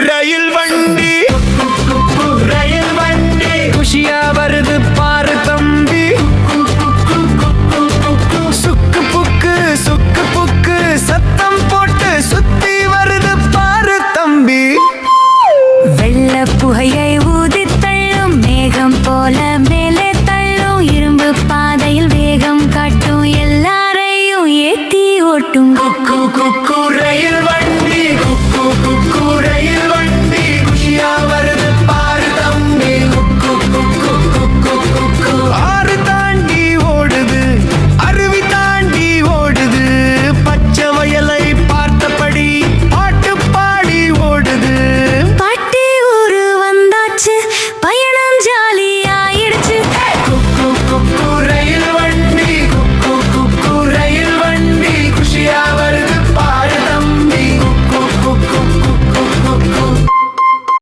ரயில் வண்டி ரயில் வண்டி குஷியா வருது பாரு தம்பி. சுக்கு புக்கு சத்தம் போட்டு சுத்தி வருது பாரு தம்பி. வெள்ள புகையை ஊதித் தள்ளும் மேகம் போல மேலே தள்ளும் இரும்பு பாதையில் வேகம் காட்டும் எல்லாரையும் ஏத்தி ஓட்டும்.